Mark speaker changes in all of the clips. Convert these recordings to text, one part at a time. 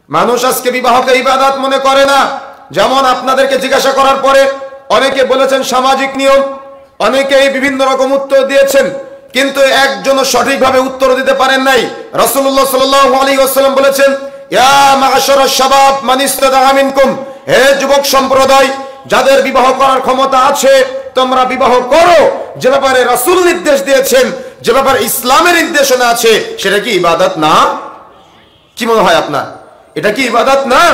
Speaker 1: মানুষ আজকে বিবাহকে ইবাদত মনে করে না। যেমন আপনাদেরকে জিজ্ঞাসা করার পরে অনেকে বলেছেন সামাজিক নিয়ম, অনেকেই বিভিন্ন রকম উত্তর দিয়েছেন, কিন্তু একজনও সঠিকভাবে উত্তর দিতে পারেন নাই। রাসূলুল্লাহ সাল্লাল্লাহু আলাইহি ওয়াসাল্লাম বলেছেন, ইয়া মা'শারাশ শাবাব মান ইসতাতা'a মিনকুম, হে যুবক সম্প্রদায়, যাদের বিবাহ করার ক্ষমতা আছে তোমরা বিবাহ করো। যে ব্যাপারে রাসূল নির্দেশ দিয়েছেন, যে ব্যাপারে ইসলামের নির্দেশনা আছে, সেটা কি ইবাদত না? কি মনে হয় আপনার, এটা কি ইবাদত না?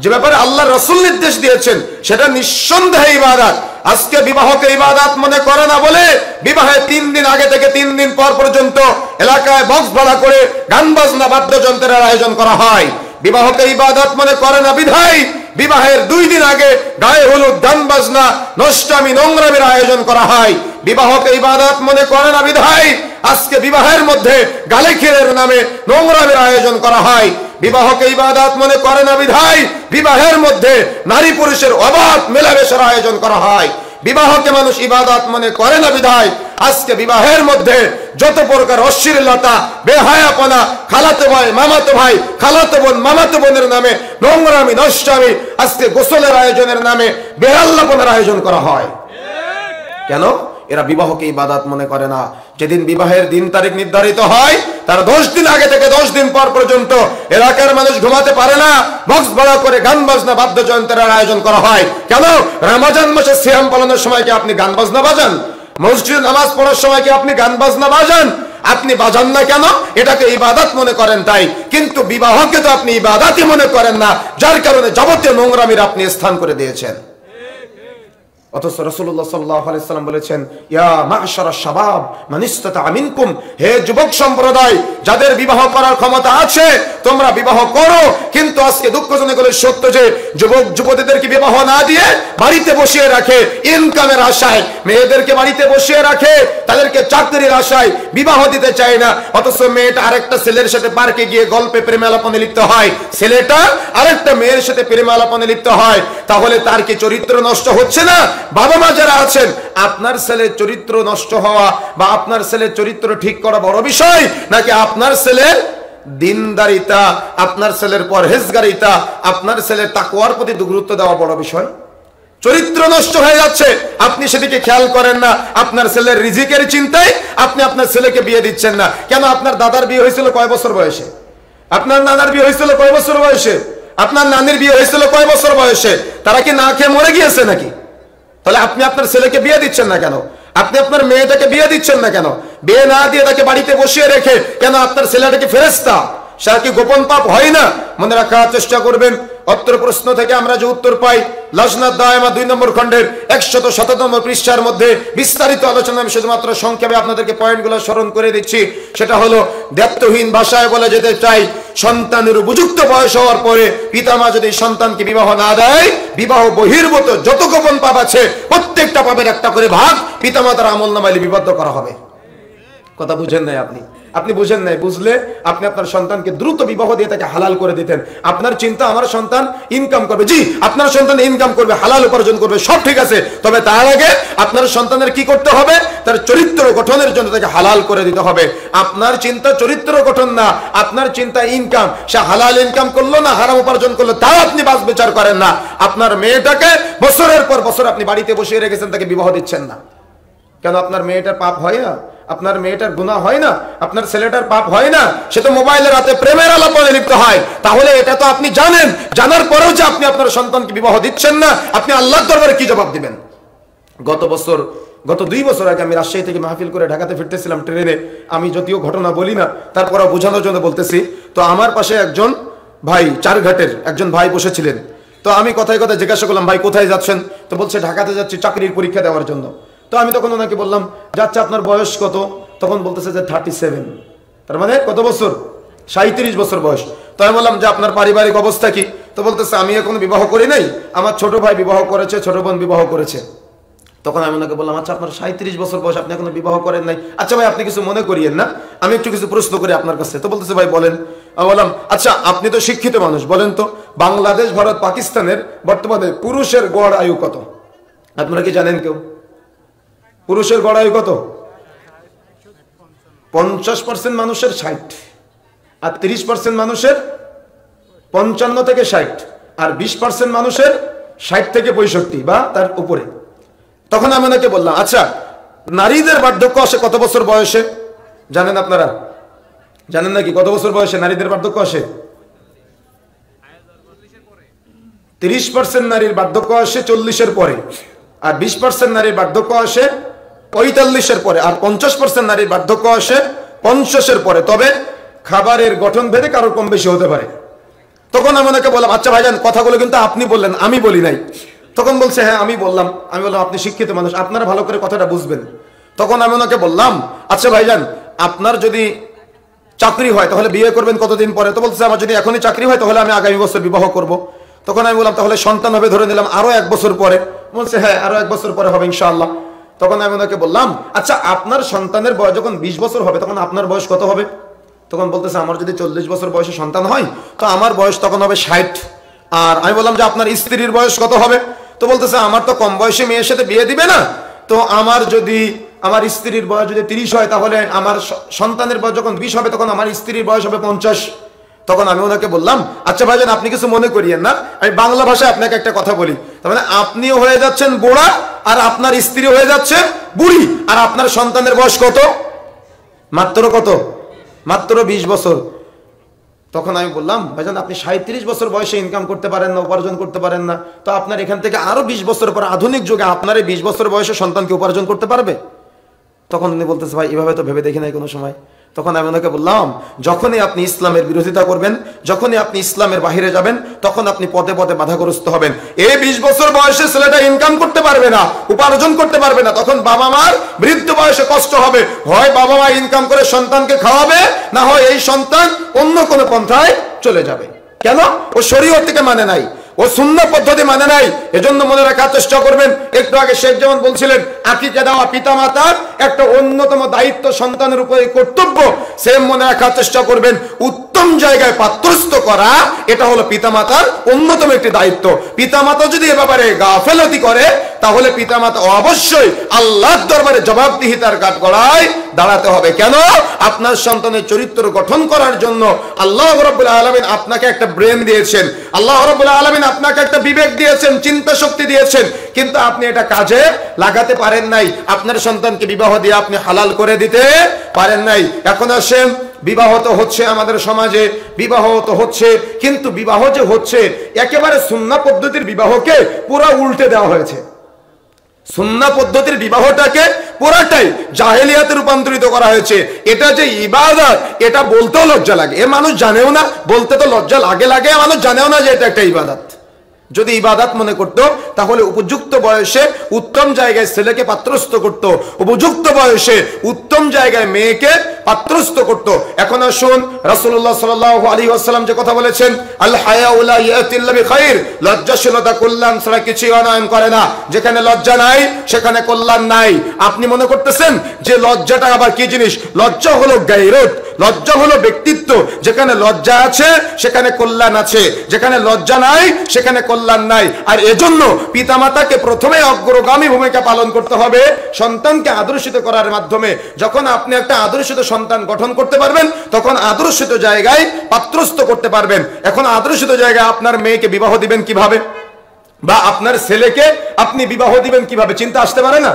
Speaker 1: যে ব্যাপারে আল্লাহ রাসূল নির্দেশ দিয়েছেন সেটা নিঃসন্দেহে ইবাদত। আজকে বিবাহকে ইবাদত মনে করে না বলে বিবাহের 3 দিন আগে থেকে 3 দিন পর পর্যন্ত এলাকায় বক্স ভাড়া করে গান বাজনা বাদ্যযন্ত্রের আয়োজন করা হয়। বিবাহকে ইবাদত মনে করে না বিধায় বিবাহের 2 দিন আগে গায়ে হলুদ, গান বাজনা, নষ্টামি, নোংরামির আয়োজন করা হয়। বিবাহকে ইবাদত মনে করে না বিধায় আজকে বিবাহের মধ্যে গালিখিরের নামে নোংরামির আয়োজন করা হয়। বিবাহকে ইবাদত মনে করে না বিধায় বিবাহের মধ্যে নারী পুরুষের অবাধ মেলামেশার আয়োজন করা হয়। বিবাহকে মানুষ ইবাদত মনে করে না বিধায় আজকে বিবাহের মধ্যে যত প্রকার অশ্লীলতা, বেহায়াপনা, খালাতো ভাই, মামাতো ভাই, খালাতো বোন, মামাতো বোনের নামে নোংরামি, নষ্টামি, আজকে গোসলের আয়োজনের নামে বেহাল্লাপনার আয়োজন করা হয়। কেন? এরা বিবাহকে ইবাদত মনে করে না। যেদিন বিবাহের দিন তারিখ নির্ধারিত হয় তার 10 দিন আগে থেকে 10 দিন পর পর্যন্ত এলাকার মানুষ ঘুমাতে পারে না, বক্স ভাড়া করে গান বাজনা বাদ্যযন্ত্রের আয়োজন করা হয়। কেন? রমজান মাসে সিয়াম পালনের সময় কি আপনি গান বাজনা বাজান? মসজিদে নামাজ পড়ার সময় কি আপনি গান বাজনা বাজান? আপনি বাজান না কেন? এটাকে ইবাদত মনে করেন তাই। কিন্তু বিবাহকে তো আপনি ইবাদতই মনে করেন না, যার কারণে যাবতীয় নোংরামির আপনি স্থান করে দিয়েছেন। অথচ রাসূলুল্লাহ সাল্লাল্লাহু আলাইহি ওয়াসাল্লাম বলেছেন, ইয়া মা'শারাশ শাবাব মান ইসতাতা'a মিনকুম, হে যুবক সম্প্রদায়, যাদের বিবাহ করার ক্ষমতা আছে তোমরা বিবাহ করো। কিন্তু আজকে দুঃখজনক হলো সত্য যে যুবক যুবতীদেরকে বিবাহ না দিয়ে বাড়িতে বসিয়ে রাখে ইনকামের আশায়, মেয়েদেরকে বাড়িতে বসিয়ে রাখে তাদেরকে চাকরির আশায়, বিবাহ দিতে চায় না। অথচ মেয়েটা আরেকটা ছেলের সাথে পার্কে গিয়ে গল্পে প্রেমে আলাপনে লিপ্ত হয়, ছেলেটা আরেকটা মেয়ের সাথে প্রেমে আলাপনে লিপ্ত হয়। তাহলে তার কি চরিত্র নষ্ট হচ্ছে না? বাবা মা যারা আছেন, আপনার ছেলের চরিত্র নষ্ট হওয়া বা আপনার ছেলের চরিত্র ঠিক করা বড় বিষয়, নাকি আপনার ছেলের দিনদারিতা, আপনার ছেলের পরহেজগারিতা, আপনার ছেলের তাকওয়ার প্রতি গুরুত্ব দেওয়া বড় বিষয়? চরিত্র নষ্ট হয়ে যাচ্ছে, আপনি সেদিকে খেয়াল করেন না। আপনার ছেলের রিজিকের চিন্তায় আপনি আপনার ছেলেকে বিয়ে দিচ্ছেন না। কেন? আপনার দাদার বিয়ে হয়েছিল কয় বছর বয়সে? আপনার নানার বিয়ে হয়েছিল কয় বছর বয়সে? আপনার নানির বিয়ে হয়েছিল কয় বছর বয়সে? তারা কি না খেয়ে মরে গিয়েছে নাকি? তাহলে আপনি আপনার ছেলেকে বিয়ে দিচ্ছেন না কেন? আপনি আপনার মেয়েটাকে বিয়ে দিচ্ছেন না কেন? বিয়ে না দিয়ে তাকে বাড়িতে বসিয়ে রেখে কেন? আপনার ছেলেটা কি ফেরেশতা? সে কি গোপন পাপ হয় না? মনে রাখার চেষ্টা করবেন। অত্র প্রশ্ন থেকে আমরা যে উত্তর পাই লাজনাত দায়মা 2 নম্বর খণ্ডের 117 নম্বর পৃষ্ঠার মধ্যে বিস্তারিত আলোচনা। আমি শুধুমাত্র সংক্ষেপে আপনাদেরকে পয়েন্টগুলো স্মরণ করে দিচ্ছি। সেটা হলো, দায়িত্বহীন ভাষায় বলে যেতে চাই, সন্তানের উপযুক্ত বয়স হওয়ার পরে পিতামা যদি সন্তানকে বিবাহ না দেয়, বিবাহ বহির্ভূত যত গোপন পাপ আছে প্রত্যেকটা পাপের একটা করে ভাগ পিতামাতার আমলনামায় লিপিবদ্ধ করা হবে। কথা বুঝেন নাই আপনি? আপনি বুঝেন নাই। বুঝলে আপনি আপনার সন্তানকে দ্রুত বিবাহ দিয়ে তাকে হালাল করে দিতেন। আপনার চিন্তা আমার সন্তান ইনকাম করবে, জি আপনার সন্তান ইনকাম করবে, হালাল উপার্জন করবে, সব ঠিক আছে। তবে তার আগে আপনার সন্তানের কি করতে হবে? তার চরিত্র গঠনের জন্য তাকে হালাল করে দিতে হবে। আপনার চিন্তা চরিত্র গঠন না, আপনার চিন্তা ইনকাম। সে হালাল ইনকাম করলো না হারাম উপার্জন করলো তাও আপনি বাছ বিচার করেন না। আপনার মেয়েটাকে বছরের পর বছর আপনি বাড়িতে বসিয়ে রেখেছেন, তাকে বিবাহ দিচ্ছেন না কেন? আপনার মেয়েটার পাপ হয় না? আপনার মেয়েটার গুনাহ হয় না? আপনার ছেলেটার পাপ হয় না? সে তো মোবাইলের রাতে প্রেমের আলাপনে লিপ্ত হয়। তাহলে এটা তো আপনি জানেন, জানার পরেও যে আপনি আপনার সন্তানকে বিবাহ দিচ্ছেন না, আপনি আল্লাহর দরবারে কি জবাব দিবেন? গত 2 বছর আগে আমি রাজশাহী থেকে মাহফিল করে ঢাকাতে ফিরতেছিলাম ট্রেনে। আমি যদিও ঘটনা বলি না, তারপরও বোঝানোর জন্য বলতেছি। তো আমার পাশে একজন ভাই, চারঘাটের একজন ভাই বসেছিলেন। তো আমি কথায় কথায় জিজ্ঞাসা করলাম, ভাই কোথায় যাচ্ছেন? তো বলছে ঢাকাতে যাচ্ছি চাকরির পরীক্ষা দেওয়ার জন্য। তো আমি তখন ওনাকে বললাম, যাচ্ছে আপনার বয়স কত? তখন বলতেছে যে 37। তার মানে কত বছর? 37 বছর বয়স। তো আমি বললাম যে আপনার পারিবারিক অবস্থা কি? তো বলতেছে আমি এখনো বিবাহ করি নাই, আমার ছোট ভাই বিবাহ করেছে, ছোট বোন বিবাহ করেছে। তখন আমি ওনাকে বললাম, আচ্ছা আপনার 37 বছর বয়স, আপনি এখনো বিবাহ করেন নাই, আচ্ছা ভাই আপনি কিছু মনে করিয়েন না, আমি একটু কিছু প্রশ্ন করি আপনার কাছে। তো বলতেছে ভাই বলেন। আমি বললাম, আচ্ছা আপনি তো শিক্ষিত মানুষ, বলেন তো বাংলাদেশ, ভারত, পাকিস্তানের বর্তমানে পুরুষের গড় আয়ু কত? আপনারা কি জানেন কেউ? পুরুষের গড় আয়ু কত? 50% মানুষের 60 আর 30% মানুষের 55 থেকে 60, আর 20% মানুষের 60 থেকে 65 বা তার উপরে। তখন আমি ওনাকে বললাম, আচ্ছা নারীদের বার্ধক্য আসে কত বছর বয়সে জানেন আপনারা? জানেন নাকি কত বছর বয়সে নারীদের বার্ধক্য আসে? 30% নারীর বার্ধক্য আসে 40-এর পরে, আর 20% নারীর বার্ধক্য আসে 45-এর পরে, আর 50% নারীর বার্ধক্য আসে 50-এর পরে। তবে খাবারের গঠন ভেদে কারো কম বেশি হতে পারে। তখন আমি ওনাকে বললাম, আচ্ছা ভাইজান কথাগুলো কিন্তু আপনি বললেন, আমি বলি নাই। তখন বলছে, হ্যাঁ আমি বললাম। আমি বললাম, আপনি শিক্ষিত মানুষ, আপনারা ভালো করে কথাটা বুঝবেন। তখন আমি ওনাকে বললাম, আচ্ছা ভাইজান আপনার যদি চাকরি হয় তাহলে বিয়ে করবেন কতদিন পরে? তো বলছে, আমার যদি এখনই চাকরি হয় তাহলে আমি আগামী বছর বিবাহ করব। তখন আমি বললাম, তাহলে সন্তান হবে ধরে নিলাম আরো 1 বছর পরে। বলছে, হ্যাঁ আরো 1 বছর পরে হবে ইনশাআল্লাহ। তখন আমি ওনাকে বললাম, আচ্ছা আপনার সন্তানের বয়স যখন 20 বছর হবে তখন আপনার বয়স কত হবে? তখন বলতেছে, আমার যদি 40 বছর বয়সে সন্তান হয় তো আমার বয়স তখন হবে 60। আর আমি বললাম যে আপনার স্ত্রীর বয়স কত হবে? তো বলতেছে, আমার তো কম বয়সে মেয়ের সাথে বিয়ে দিবে না, তো আমার স্ত্রীর বয়স যদি 30 হয় তাহলে আমার সন্তানের বয়স যখন 20 হবে তখন আমার স্ত্রীর বয়স হবে 50। তখন আমি ওনাকে বললাম, আচ্ছা ভাইজান আপনি কিছু মনে করিয়েন না, আমি বাংলা ভাষায় আপনাকে একটা কথা বলি। তার মানে আপনিও হয়ে যাচ্ছেন বুড়া আর আপনার স্ত্রী হয়ে যাচ্ছে বুড়ি, আর আপনার সন্তানের বয়স কত? মাত্র কত? মাত্র 20 বছর। তখন আমি বললাম, ভাইজান আপনি 37 বছর বয়সে ইনকাম করতে পারেন না, উপার্জন করতে পারেন না, তো আপনার এখান থেকে আরো 20 বছর পর আধুনিক যুগে আপনার এই 20 বছর বয়সে সন্তানকে উপার্জন করতে পারবে? তখন উনি বলতেছে, ভাই এভাবে তো ভেবে দেখি নাই কোনো সময়। তখন আমি ওনাকে বললাম, যখনই আপনি ইসলামের বিরোধিতা করবেন, যখনই আপনি ইসলামের বাহিরে যাবেন, তখন আপনি পদে পদে বাধাগ্রস্ত হবেন। এই 20 বছর বয়সে ছেলেটা ইনকাম করতে পারবে না, উপার্জন করতে পারবে না, তখন বাবা মার বৃদ্ধ বয়সে কষ্ট হবে। হয় বাবা মা ইনকাম করে সন্তানকে খাওয়াবে, না হয় এই সন্তান অন্য কোনো পন্থায় চলে যাবে। কেন? ও শরীয়ত থেকে মানে নাই, ও সুন্নাহ পদ্ধতি মানে নাই। এজন্য মনে রাখার চেষ্টা করবেন। একটু আগে শেখ যেমন বলছিলেন, আকিকা দেওয়া পিতামাতার একটা অন্যতম দায়িত্ব, সন্তানের উপরে কর্তব্য, সেম মনে রাখার চেষ্টা করবেন। উত্তম জায়গায় পাত্রস্থ করা এটা হলো পিতামাতার অন্যতম একটি দায়িত্ব। পিতামাতা যদি এ ব্যাপারে গাফেলতি করে তাহলে পিতামাতা অবশ্যই আল্লাহর দরবারে জবাবদিহিতার কাঠগড়ায় দাঁড়াতে হবে। কেন? আপনার সন্তানের চরিত্র গঠন করার জন্য আল্লাহ রাব্বুল আলামিন আপনাকে একটা ব্রেন দিয়েছেন, আল্লাহ রাব্বুল আলামিন আপনাকে একটা বিবেক দিয়েছেন, চিন্তা শক্তি দিয়েছেন, কিন্তু আপনি এটা কাজে লাগাতে পারেন নাই। আপনার সন্তানকে বিবাহ দিয়ে আপনি হালাল করে দিতে পারেন নাই। এখন আসেন, বিবাহ তো হচ্ছে আমাদের সমাজে, বিবাহ তো হচ্ছে, কিন্তু বিবাহ যে হচ্ছে একেবারে সুন্নাহ পদ্ধতির বিবাহকে পুরো উল্টে দেওয়া হয়েছে। সুন্নাহ পদ্ধতির বিবাহটাকে পুরাটাই জাহেলিয়াতে রূপান্তরিত করা হয়েছে। এটা যে ইবাদত, এটা বলতেও লজ্জা লাগে। এ মানুষ জানেও না, বলতে তো লজ্জা লাগে, মানুষ জানেও না যে এটা একটা ইবাদত। যদি ইবাদত মনে করতো তাহলে উপযুক্ত বয়সে উত্তম জায়গায় ছেলেকে পাত্রস্থ করত, উপযুক্ত বয়সে উত্তম জায়গায় মেয়েকে পাত্রস্থ করত। এখন আসুন, রাসূলুল্লাহ সাল্লাল্লাহু আলাইহি ওয়াসাল্লাম যে কথা বলেছেন, আল হায়াউ লা ইয়াতি ইল্লা বিখাইর, লজ্জাশীলতা কল্যাণ ছাড়া কিছুই অনায়ন করে না। যেখানে লজ্জা নাই সেখানে কল্যাণ নাই। আপনি মনে করতেছেন যে লজ্জাটা আবার কি জিনিস? লজ্জা হলো গায়রত, লজ্জা হলো ব্যক্তিত্ব। যেখানে লজ্জা আছে সেখানে কল্যাণ আছে, যেখানে লজ্জা নাই সেখানে কল্যাণ নাই। আর এজন্য পিতামাতাকে প্রথমে অগ্রগামী ভূমিকা পালন করতে হবে সন্তানকে আদর্শিত করার মাধ্যমে। যখন আপনি একটা আদর্শিত সন্তান গঠন করতে পারবেন তখন আদর্শিত জায়গায় পাত্রস্থ করতে পারবেন। এখন আদর্শিত জায়গায় আপনার মেয়েকে বিবাহ দিবেন কিভাবে, বা আপনার ছেলেকে আপনি বিবাহ দিবেন কিভাবে, চিন্তা আসতে পারে না?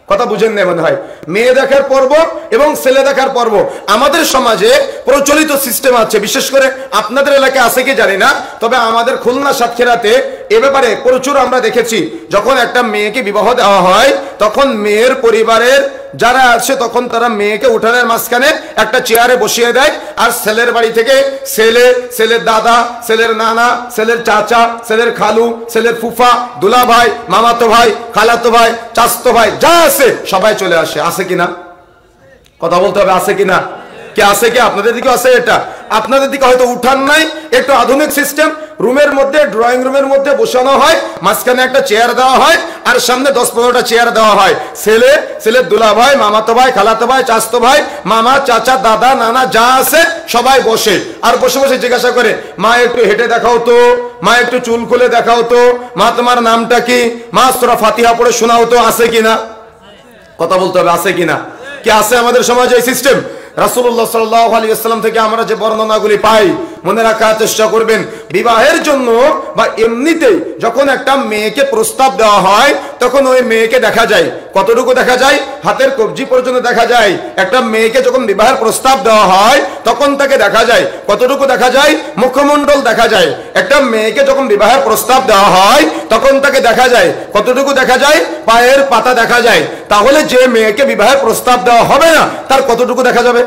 Speaker 1: কথা বুঝেন না মনে হয়। মেয়ে দেখার পর্ব এবং ছেলে দেখার পর্ব আমাদের সমাজে প্রচলিত সিস্টেম আছে। বিশেষ করে আপনাদের এলাকায় আছে কি জানি না, তবে আমাদের খুলনা সাতক্ষীরাতে এ ব্যাপারে প্রচুর আমরা দেখেছি। যখন একটা মেয়েকে বিবাহ দেওয়া হয় তখন মেয়ের পরিবারের যারা আছে তখন তারা মেয়েকে উঠানের মাঝখানে একটা চেয়ারে বসিয়ে দেয়, আর ছেলের বাড়ি থেকে ছেলের দাদা, ছেলের নানা, ছেলের চাচা, ছেলের খালু, ছেলের ফুফা, দুলা ভাই, মামাতো ভাই, খালাতো ভাই, চাচতো ভাই, যা আছে সবাই চলে আসে। আছে কিনা? কথা বলতে হবে, আছে কিনা? কে আছে? কি আপনাদের দিকে আছে? এটা আপনাদের দিকে হয়তো উঠান নাই, একটু আধুনিক সিস্টেম। রুমের মধ্যে, ড্রয়িং রুমের মধ্যে বসানো হয়, মাঝখানে একটা চেয়ার দেওয়া হয়, আর সামনে 10-15টা চেয়ার দেওয়া হয়। ছেলের দুলা ভাই, মামাতো ভাই, খালাতো ভাই, চাচতো ভাই, মামা, চাচা, দাদা, নানা যা আছে সবাই বসে। আর বসে বসে জিজ্ঞাসা করে, মা একটু হেঁটে দেখাও তো, মা একটু চুল খুলে দেখাও তো, মা তোমার নামটা কি, মা সূরা ফাতিহা পড়ে শোনাও তো। আছে কিনা? কথা বলতে হবে, আছে কিনা? কি আছে আমাদের সমাজে এই সিস্টেম? রাসূলুল্লাহ সাল্লাল্লাহু আলাইহি ওয়াসাল্লাম থেকে আমরা যে বর্ণনাগুলি পাই, মনে রাখার চেষ্টা করবেন, বিবাহের জন্য বা এমনিতেই যখন একটা মেয়েকে প্রস্তাব দেওয়া হয় তখন ওই মেয়েকে দেখা যায়, কতটুকু দেখা যায়, হাতের কবজি পর্যন্ত দেখা যায়। একটা মেয়েকে যখন বিবাহের প্রস্তাব দেওয়া হয় তখন তাকে দেখা যায়, কতটুকু দেখা যায়, মুখমণ্ডল দেখা যায়। একটা মেয়েকে যখন বিবাহের প্রস্তাব দেওয়া হয় তখন তাকে দেখা যায়, কতটুকু দেখা যায়, পায়ের পাতা দেখা যায়। তাহলে যে মেয়েকে বিবাহের প্রস্তাব দেওয়া হবে না তার কতটুকু দেখা যাবে?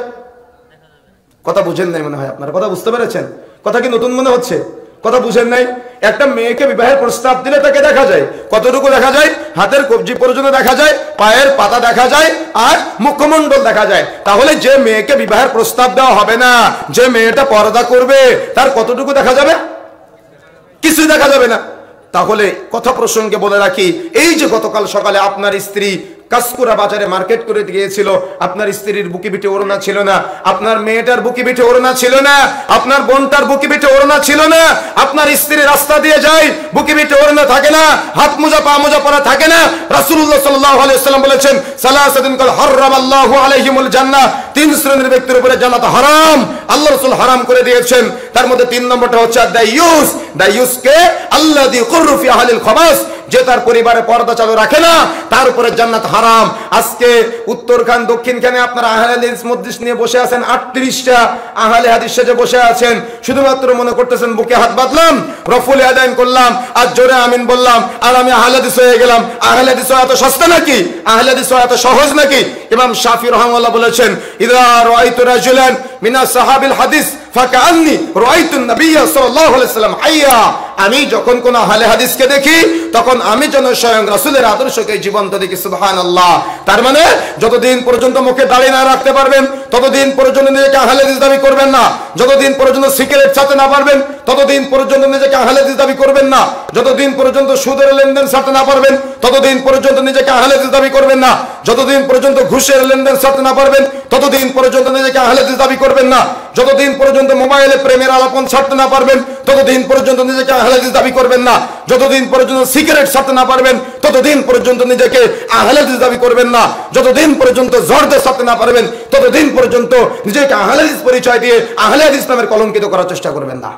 Speaker 1: কথা বুঝেন নাই মনে হয় আপনারা, কথা বুঝতে পেরেছেন? কথা কি নতুন মনে হচ্ছে? কথা বুঝেন নাই? একটা মেয়েকে বিবাহের প্রস্তাব দিলে তাকে দেখা যায়, কতটুকু দেখা যায়, হাতের কবজি পর্যন্ত দেখা যায়, পায়ের পাতা দেখা যায়, আর মুখমণ্ডল দেখা যায়। তাহলে যে মেয়েকে বিবাহের প্রস্তাব দেওয়া হবে না, যে মেয়েটা পর্দা করবে, তার কতটুকু দেখা যাবে? কিছুই দেখা যাবে না। তাহলে কথা প্রসঙ্গে বলে রাখি, এই যে গতকাল সকালে আপনার স্ত্রী কাসকুরা বাজারে মার্কেট করে গিয়েছিল, আপনার স্ত্রীর বুকি পিঠে ওড়না ছিল না, আপনার মেয়েটার বুকি পিঠে ওড়না ছিল না, আপনার বোনটার বুকি পিঠে ওড়না ছিল না, আপনার স্ত্রী রাস্তা দিয়ে যায়, বুকি পিঠে ওড়না থাকে না, হাত মোজা পা মোজা পরা থাকে না। রাসূলুল্লাহ সাল্লাল্লাহু আলাইহি ওয়াসাল্লাম বলেছেন, সালাসাতুন কাল হারামাল্লাহু আলাইহিমুল জান্নাহ, তিন শ্রেণীর ব্যক্তির উপরে জান্নাত হারাম, আল্লাহ রাসূল হারাম করে দিয়েছেন। তার মধ্যে 3 নম্বরটা হচ্ছে দাইয়ুস। দাইয়ুসকে আল্লাযী কুররু ফি আহলিল খাবাস, যে তার পরিবারে পর্দা চালু রাখে না তার উপরে জান্নাত হারাম। আজকে উত্তর খান দক্ষিণ খানে আপনারা আহলে হাদিস মজলিস নিয়ে বসে আছেন, 38টা আহলে হাদিস সেজে বসে আছেন, শুধুমাত্র মনে করতেছেন বুকে হাত বাঁধলাম, রফুল ইয়াদাইন করলাম, আর জোরে আমিন বললাম, আর আমি আহলে হাদিস হয়ে গেলাম। আহলে হাদিস এত সস্তা নাকি? আহলে হাদিস এত সহজ নাকি? ইমাম শাফি রাহিমাহুল্লাহ বলেছেন, ইযা রাআইতু রাজুলান মিনা সাহাবিল হাদিস ফাকান্নি রাআইতু নবিয়্য সাল্লাল্লাহু আলাইহি ওয়াসাল্লাম হাইয়া, আমি যখন কোন আহলে হাদিসকে দেখি তখন আমি যেন স্বয়ং রাসূলের আদর্শকে জীবন্ত দেখি। সুবহানাল্লাহ। তার মানে যতদিন পর্যন্ত মুখে দাড়ি না রাখতে পারবেন ততদিন পর্যন্ত নিজেকে আহলে হাদিস দাবি করবেন না, যতদিন পর্যন্ত সিগারেট ছাড়তে না পারবেন ততদিন পর্যন্ত নিজেকে আহলে হাদিস দাবি করবেন না, যতদিন পর্যন্ত সুদের লেনদেন ছাড়তে না পারবেন ততদিন পর্যন্ত নিজেকে আহলে হাদিস দাবি করবেন না, যতদিন পর্যন্ত ঘুষের লেনদেন ছাড়তে না পারবেন ততদিন পর্যন্ত নিজেকে আহলে হাদিস দাবি করবেন না, যতদিন পর্যন্ত মোবাইলে প্রেমের আলাপন ছাড়তে না পারবেন ততদিন পর্যন্ত নিজেকে আহলে হাদিস দাবি করবেন না, যতদিন পর্যন্ত সিগারেট ছাড়তে না পারবেন ততদিন পর্যন্ত নিজেকে আহলে হাদিস দাবি করবেন না, যতদিন পর্যন্ত জর্দা ছাড়তে না পারবেন ততদিন পর্যন্ত নিজেকে আহলে হাদিস পরিচয় দিয়ে আহলে হাদিস নামের কলঙ্কিত করার চেষ্টা করবেন না।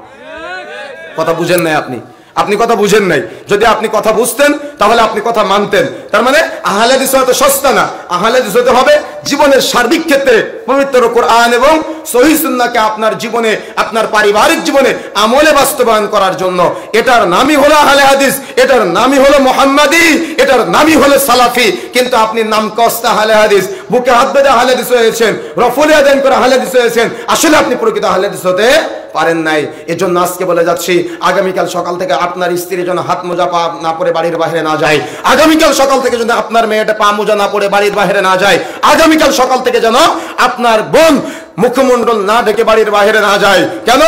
Speaker 1: কথা বুঝেন নাই আপনি? আপনি কথা বুঝেন নাই। যদি আপনি কথা বুঝতেন তাহলে আপনি কথা মানতেন। তার মানে আহলে হাদিস হতে সস্তা না, আহলে হাদিস হতে হবে জীবনের সার্বিক ক্ষেত্রে পবিত্র কোরআন এবং সহিহ সুন্নাহকে আপনার জীবনে, আপনার পারিবারিক জীবনে আমলে বাস্তবায়ন করার জন্য। এটার নামই হলো আহলে হাদিস, এটার নামই হলো মুহাম্মাদি, এটার নামই হলো সালাফি। কিন্তু আপনি নাম কস্তা আহলে হাদিস, বুকে হাত বেঁধে আহলে হাদিস হয়েছেন, রফুল ইয়াদাইন করে আহলে হাদিস হয়েছেন, আসলে আপনি প্রকৃত আহলে হাদিস হতে পারেন নাই। এজন্য আজকে বলে যাচ্ছি, আগামীকাল সকাল থেকে আপনার স্ত্রী যেন হাত মোজা পা না পরে বাড়ির বাইরে না যায়, আগামীকাল সকাল থেকে যেন আপনার মেয়েটা পা মোজা না পরে বাড়ির বাইরে না যায়, আগামীকাল সকাল থেকে যেন আপনার বোন মুখমণ্ডল না ঢেকে বাড়ির বাইরে না যায়। কেন?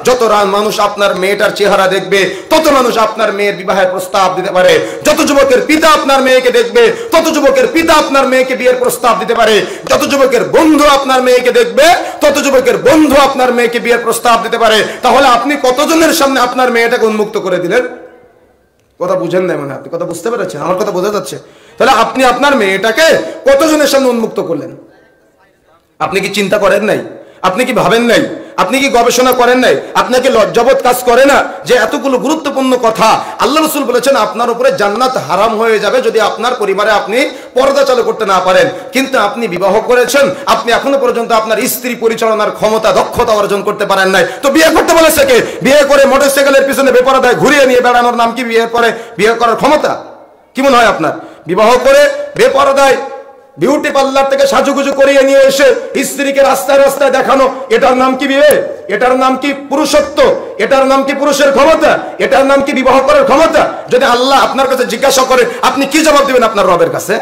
Speaker 1: যত মানুষ আপনার মেয়েটার চেহারা দেখবে তত মানুষ আপনার মেয়ের বিবাহের প্রস্তাব দিতে পারে, যত যুবকের পিতা আপনার মেয়েকে দেখবে তত যুবকের পিতা আপনার মেয়েকে বিয়ের প্রস্তাব দিতে পারে, যত যুবকের বন্ধু আপনার মেয়েকে দেখবে তত যুবকের বন্ধু আপনার মেয়েকে বিয়ের প্রস্তাব দিতে পারে। তাহলে আপনি কতজনের সামনে আপনার মেয়েটাকে উন্মুক্ত করে দিলেন? কথা বুঝেন না মানে? আপনি কথা বুঝতে পেরেছেন? আমার কথা বোঝা যাচ্ছে? তাহলে আপনি আপনার মেয়েটাকে কতজনের সামনে উন্মুক্ত করলেন? আপনি কি চিন্তা করেন নাই? আপনি কি ভাবেন নাই? আপনি কি গবেষণা করেন নাই? আপনাকে লজ্জাবোধ কাজ করে না যে এতগুলো গুরুত্বপূর্ণ কথা আল্লাহ রাসূল বলেছেন আপনার উপরে জান্নাত হারাম হয়ে যাবে যদি আপনার পরিবারে আপনি পর্দা চালু করতে না পারেন। কিন্তু আপনি বিবাহ করেছেন, আপনি এখনো পর্যন্ত আপনার স্ত্রী পরিচালনার ক্ষমতা, দক্ষতা অর্জন করতে পারেন নাই। তো বিয়ে করতে বলেছে কে? বিয়ে করে মোটরসাইকেলের পিছনে বেপরদায় ঘুরিয়ে নিয়ে বেড়ানোর নাম কি বিয়ে করে? বিয়ে করার ক্ষমতা কি মনে হয় আপনার? বিবাহ করে বেপরদায় বিউটি পার্লার থেকে সাজুগুজু করিয়ে নিয়ে এসে স্ত্রীকে রাস্তায় রাস্তায় দেখানো, এটার নাম কি বিয়ে? এটার নাম কি পুরুষত্ব? এটার নাম কি পুরুষের ক্ষমতা? এটার নাম কি বিবাহ করার ক্ষমতা? যদি আল্লাহ আপনার কাছে জিজ্ঞাসা করে আপনি কি জবাব দিবেন আপনার রবের কাছে?